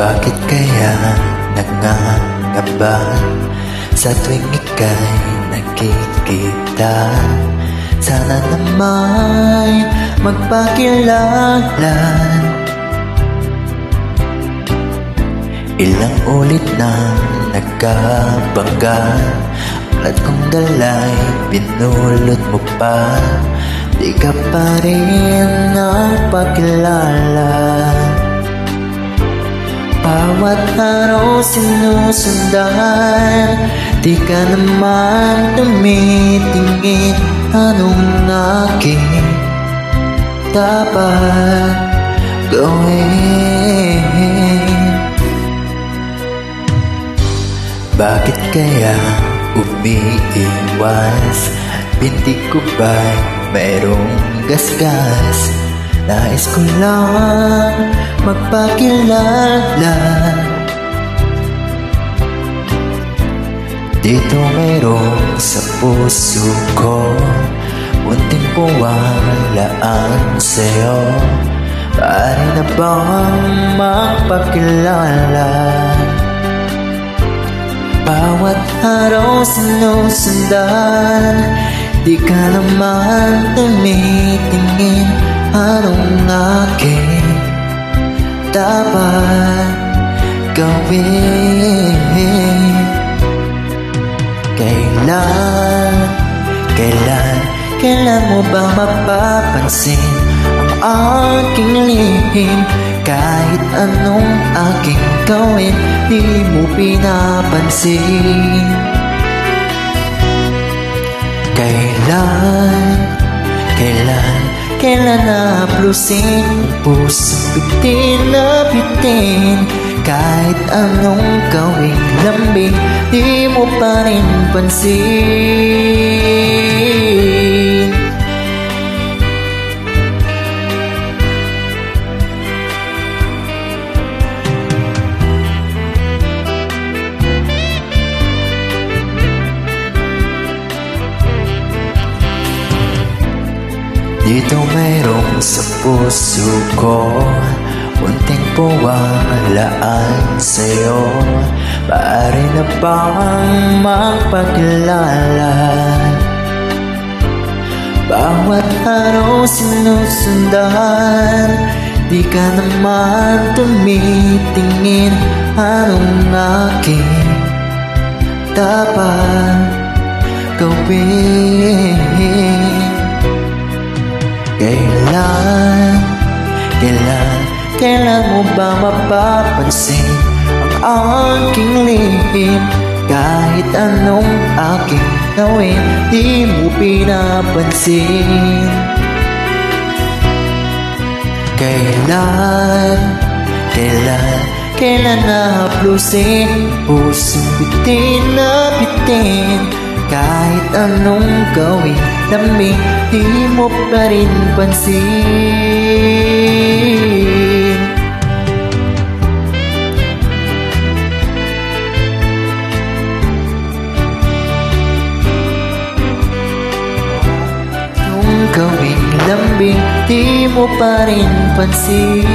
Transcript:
Bakit kaya nangangamba sa tuwing ika'y nakikita? Sana naman magpakilala. Ilang ulit nang nagkabangga, at kung dalay pinulot mo pa, di ka pa rin napakilala. Bawat araw sinusundan, di ka naman tumitingin. Anong aking dapat gawin? Bakit kaya umiiwas? Binti ko ba'y mayroong gasgas? Nais ko lang magpakilala. Dito mayroong sa puso ko munting puwalaan sa'yo. Pari na bang magpakilala? Bawat araw sinusundan, di ka naman tumitingin. Anong aking dapat gawin? Kailan mo ba mapapansin ang aking lihim? Kahit anong aking gawin, di mo pinapansin. Kailan naplusin ang pusong bitin na bitin? Kahit anong gawing lambing, di mo pa rin pansin. Dito mayroong sa puso ko munting puwalaan sa'yo. Pari na bang magpakilala? Bawat araw sinusundan, di ka naman tumitingin. Anong aking dapat gawin? Kailan mo ba mapapansin ang aking lihim? Kahit anong aking gawin, di mo pinapansin. Kailan nahaplusin pusong bitin na bitin? Kahit anong gawin namin, di mo pa rin pansin. Anong gawin lambing, di mo pa rin pansin.